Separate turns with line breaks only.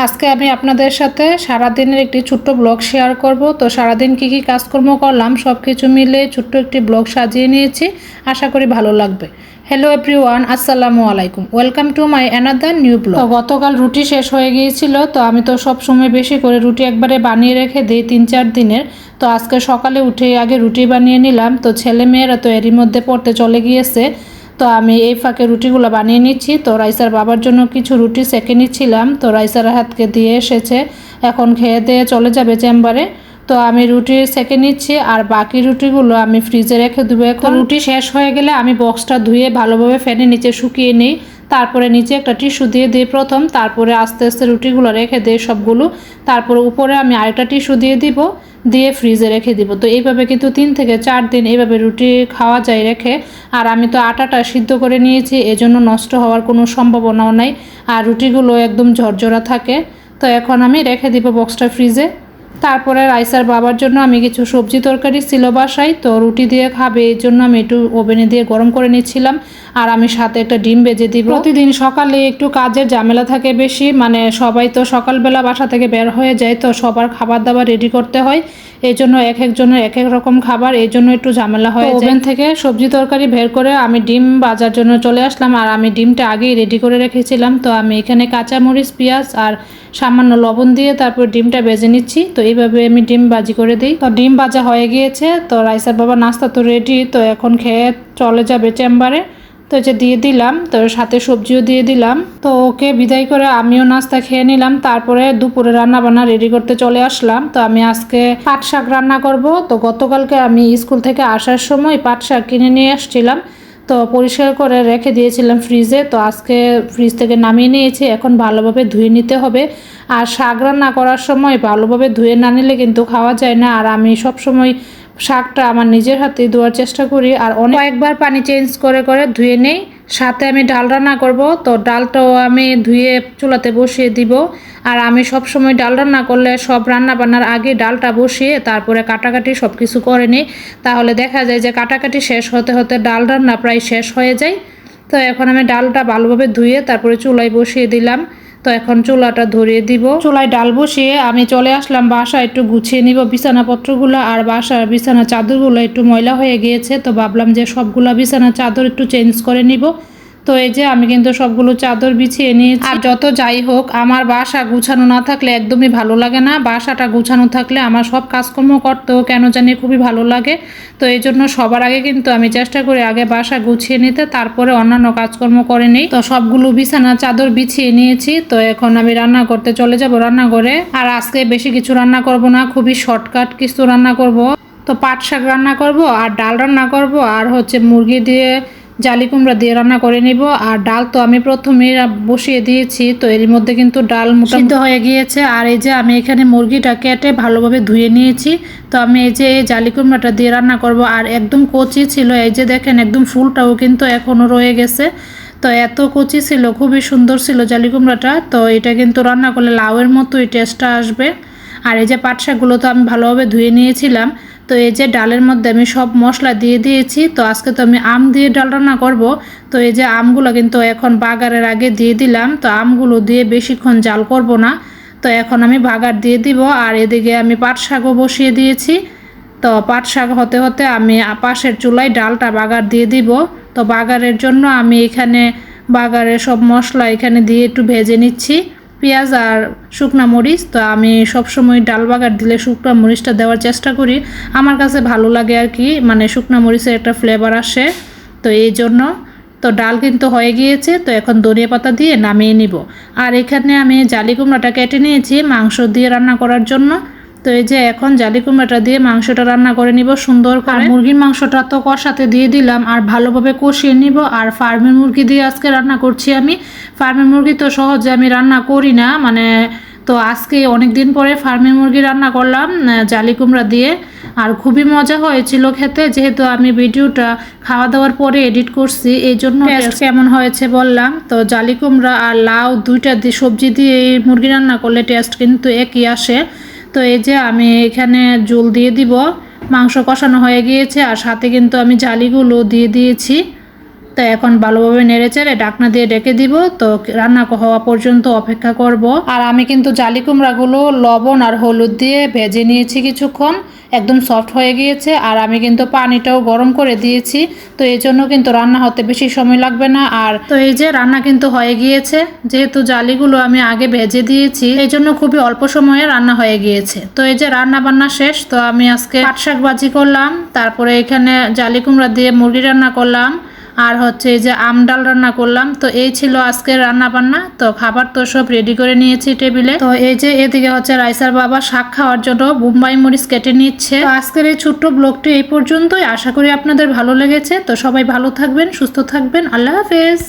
আজকে আমি আপনাদের সাথে সারাদিনের একটি ছোট্ট ব্লগ শেয়ার করব। তো সারাদিন কি কি কাজকর্ম করলাম সব কিছু মিলে ছোট্ট একটি ব্লগ সাজিয়ে নিয়েছি, আশা করি ভালো লাগবে। হ্যালো এভরিওয়ান, আসসালামু আলাইকুম, welcome to my another new blog. তো গতকাল রুটি শেষ হয়ে গিয়েছিল, তো আমি তো সব সময় বেশি করে রুটি একবারে বানিয়ে রেখে দিই 3-4 দিনের। তো আজকে সকালে উঠে আগে রুটি বানিয়ে নিলাম। তো ছেলে মেয়েরা তো এরই মধ্যে পড়তে চলে গিয়েছে, তো আমি এই ফাঁকে রুটিগুলো বানিয়ে নিচ্ছি। তো রাইসার বাবার জন্য কিছু রুটি সেঁকে নিচ্ছিলাম। তো রাইসার হাতকে দিয়ে এসেছে, এখন খেয়ে দিয়ে চলে যাবে চেম্বারে। তো আমি রুটি সেঁকে নিচ্ছি আর বাকি রুটিগুলো আমি ফ্রিজে রেখে দেবো। এখন রুটি শেষ হয়ে গেলে আমি বক্সটা ধুয়ে ভালোভাবে ফ্যানের নিচে শুকিয়ে নিই, তারপরে নিচে একটা টিস্যু দিয়ে দিই প্রথম, তারপরে আস্তে আস্তে রুটিগুলো রেখে দিই সবগুলো, তারপরে উপরে আমি আরেকটা টিস্যু দিয়ে দিব, দিয়ে ফ্রিজে রেখে দিব। তো এইভাবে কিন্তু 3 থেকে 4 দিন এইভাবে রুটি খাওয়া যায় রেখে। আর আমি তো আটাটা সিদ্ধ করে নিয়েছি, এজন্য নষ্ট হওয়ার কোনো সম্ভাবনাও নাই, আর রুটিগুলো একদম ঝরঝরা থাকে। তো এখন আমি রেখে দিব বক্সটা ফ্রিজে। তারপরে রাইসার বাবার জন্য আমি কিছু সবজি তরকারি ছিল বাসায়, তো রুটি দিয়ে খাবে এই জন্য আমি একটু ওভেনে দিয়ে গরম করে নিচ্ছিলাম। আর আমি সাথে একটা ডিম ভেজে দিব। প্রতিদিন সকালে একটু কাজের ঝামেলা থাকে বেশি, মানে সবাই তো সকালবেলা বাসা থেকে বের হয়ে যায়, তো সবার খাবার দাবার রেডি করতে হয়, এই জন্য এক একজনের এক এক রকম খাবার, এই জন্য একটু ঝামেলা হয়ে যায়। ওভেন থেকে সবজি তরকারি বের করে আমি ডিম ভাজার জন্য চলে আসলাম। আর আমি ডিমটা আগেই রেডি করে রেখেছিলাম। তো আমি এখানে কাঁচামরিচ, পেঁয়াজ আর সামান্য লবণ দিয়ে তারপর ডিমটা ভেজে নিচ্ছি। তো এইভাবে আমি ডিম ভাজি করে দিই। তো ডিম ভাজা হয়ে গিয়েছে, তো রাইসার বাবা নাস্তা তো রেডি, তো এখন খেয়ে চলে যাবে চেম্বারে। তো যে দিয়ে দিলাম, তো সাথে সবজিও দিয়ে দিলাম। তো ওকে বিদায় করে আমিও নাস্তা খেয়ে নিলাম। তারপরে দুপুরে রান্না বান্না রেডি করতে চলে আসলাম। তো আমি আজকে পাট শাক রান্না করব। তো গতকালকে আমি স্কুল থেকে আসার সময় পাট শাক কিনে নিয়ে আসছিলাম, তো পরিষ্কার করে রেখে দিয়েছিলাম ফ্রিজে। তো আজকে ফ্রিজ থেকে নামিয়ে নিয়েছি, এখন ভালোভাবে ধুয়ে নিতে হবে। আর শাক রান্না করার সময় ভালোভাবে ধুয়ে না নিলে কিন্তু খাওয়া যায় না। আর আমি সব সময় শাকটা আমার নিজের হাতে ধোয়ার চেষ্টা করি, আর কয়েকবার পানি চেঞ্জ করে করে ধুয়ে নেই। সাথে আমি ডাল রান্না করব, তো ডালটাও আমি ধুয়ে চুলাতে বসিয়ে দিব। আর আমি সব সময় ডাল রান্না করলে সব রান্না বান্নার আগে ডালটা বসিয়ে তারপরে কাটাকাটি সব কিছু করে নিই, তাহলে দেখা যায় যে কাটাকাটি শেষ হতে হতে ডাল রান্না প্রায় শেষ হয়ে যায়। তো এখন আমি ডালটা ভালোভাবে ধুয়ে তারপরে চুলায় বসিয়ে দিলাম। তো এখন চুলাটা ধরিয়ে দিব। চুলায় ডাল বসিয়ে আমি চলে আসলাম বাসা, একটু গুছিয়ে নিব বিছানাপত্রগুলো। আর বাসার বিছানা চাদরগুলো একটু ময়লা হয়ে গিয়েছে, তো ভাবলাম যে সবগুলো বিছানা চাদর একটু চেঞ্জ করে নিব। তো এই যে আমি কিন্তু সবগুলো চাদর বিছিয়ে নিয়েছি। আর যত যাই হোক, আমার বাসা গুছানো না থাকলে একদমই ভালো লাগে না। বাসাটা গুছানো থাকলে আমার সব কাজকর্ম করতেও কেন জানি খুবই ভালো লাগে। তো এই জন্য সবার আগে কিন্তু আমি চেষ্টা করি আগে বাসা গুছিয়ে নিতে, তারপরে অন্যান্য কাজকর্ম করে নিই। তো সবগুলো বিছানা চাদর বিছিয়ে নিয়েছি। তো এখন আমি রান্না করতে চলে যাব রান্নাঘরে। আর আজকে বেশি কিছু রান্না করব না, খুবই শর্টকাট কিছু রান্না করব। তো পাট শাক রান্না করব, আর ডাল রান্না করব, আর হচ্ছে মুরগি দিয়ে জালি কুমড়া দিয়ে রান্না করে নিব। আর ডাল তো আমি প্রথমে বসিয়ে দিয়েছি, তো এর মধ্যে কিন্তু ডাল সিদ্ধ হয়ে গিয়েছে। আর এই যে আমি এখানে মুরগিটা কেটে ভালোভাবে ধুয়ে নিয়েছি। তো আমি এই যে এই জালি কুমড়াটা দিয়ে রান্না করব। আর একদম কচি ছিল, এই যে দেখেন একদম ফুলটাও কিন্তু এখনও রয়ে গেছে। তো এত কচি ছিল, খুবই সুন্দর ছিল জালি কুমড়াটা। তো এটা কিন্তু রান্না করলে লাউয়ের মতোই টেস্টটা আসবে। আর এই যে পাট শাকগুলো তো আমি ভালোভাবে ধুয়ে নিয়েছিলাম। তো এই যে ডালের মধ্যে আমি সব মশলা দিয়ে দিয়েছি। তো আজকে তো আমি আম দিয়ে ডাল রান্না করব। তো এই যে আমগুলো কিন্তু এখন বাগারের আগে দিয়ে দিলাম। তো আমগুলো দিয়ে বেশিক্ষণ জাল করব না, তো এখন আমি বাগার দিয়ে দিব। আর এদিকে আমি পাট শাকও বসিয়ে দিয়েছি। তো পাট শাক হতে হতে আমি পাশের চুলায় ডালটা বাগার দিয়ে দিব। তো বাগারের জন্য আমি এখানে বাগারের সব মশলা এখানে দিয়ে একটু ভেজে নিচ্ছি, পেঁয়াজ আর শুকনা মরিচ। তো আমি সবসময় ডাল বাগার দিলে শুকনা মরিচটা দেওয়ার চেষ্টা করি, আমার কাছে ভালো লাগে আর কি, মানে শুকনা মরিচের একটা ফ্লেভার আসে, তো এই জন্য। তো ডাল কিন্তু হয়ে গিয়েছে, তো এখন ধনিয়া পাতা দিয়ে নামিয়ে নিব। আর এখানে আমি জালি কুমড়াটা কেটে নিয়েছি মাংস দিয়ে রান্না করার জন্য। তো এই যে এখন জালি কুমড়াটা দিয়ে মাংসটা রান্না করে নিব সুন্দর করে। আর মুরগির মাংসটা তো কষাতে দিয়ে দিলাম, আর ভালোভাবে কষিয়ে নিব। আর ফার্মের মুরগি দিয়ে আজকে রান্না করছি আমি। ফার্মের মুরগি তো সহজে আমি রান্না করি না, মানে তো আজকে অনেক দিন পরে ফার্মের মুরগি রান্না করলাম জালি কুমড়া দিয়ে। আর খুবই মজা হয়েছিল খেতে, যেহেতু আমি ভিডিওটা খাওয়া দাওয়ার পরে এডিট করছি, এই জন্য টেস্ট কেমন হয়েছে বললাম। তো জালি কুমড়া আর লাউ দুইটা দিয়ে সবজি দিয়ে এই মুরগি রান্না করলে টেস্ট কিন্তু একই আসে। তো এই যে আমি এখানে ঝোল দিয়ে দিব, মাংস কষানো হয়ে গিয়েছে, আর সাথে কিন্তু আমি জালিগুলো দিয়ে দিয়েছি। তো তো এখন ভালোভাবে নেড়েচেড়ে ঢাকনা দিয়ে ঢেকে দিব। তো রান্না হওয়া পর্যন্ত অপেক্ষা করব। আর আমি কিন্তু জালি কুমড়াগুলো লবণ আর হলুদ দিয়ে ভেজে নিয়েছি কিছুক্ষণ, একদম সফট হয়ে গিয়েছে। আর আমি কিন্তু পানিটাও গরম করে দিয়েছি, তো এই জন্য কিন্তু রান্না হতে বেশি সময় লাগবে না। আর তো এই যে রান্না কিন্তু হয়ে গিয়েছে, যেহেতু জালিগুলো আমি আগে ভেজে দিয়েছি এই জন্য খুবই অল্প সময়ে রান্না হয়ে গিয়েছে। তো এই যে রান্না বান্না শেষ, তো আমি আজকে পাট শাক ভাজি করলাম, তারপরে এখানে জালি কুমড়া দিয়ে মুরগি রান্না করলাম, আর হচ্ছে এই যে আম ডাল রান্না করলাম। তো এই ছিল আজকে রান্না বান্না। তো খাবার তো সব রেডি করে নিয়েছি টেবিলে। তো এই যে এদিকে হচ্ছে রাইসার বাবা শাক খাওয়ার জন্য বোম্বাই মরিচ কেটে নিচ্ছে। তো আজকের এই ছোট্ট ব্লগটি এই পর্যন্তই। আশা করি আপনাদের ভালো লেগেছে। তো সবাই ভালো থাকবেন, সুস্থ থাকবেন। আল্লাহ হাফেজ।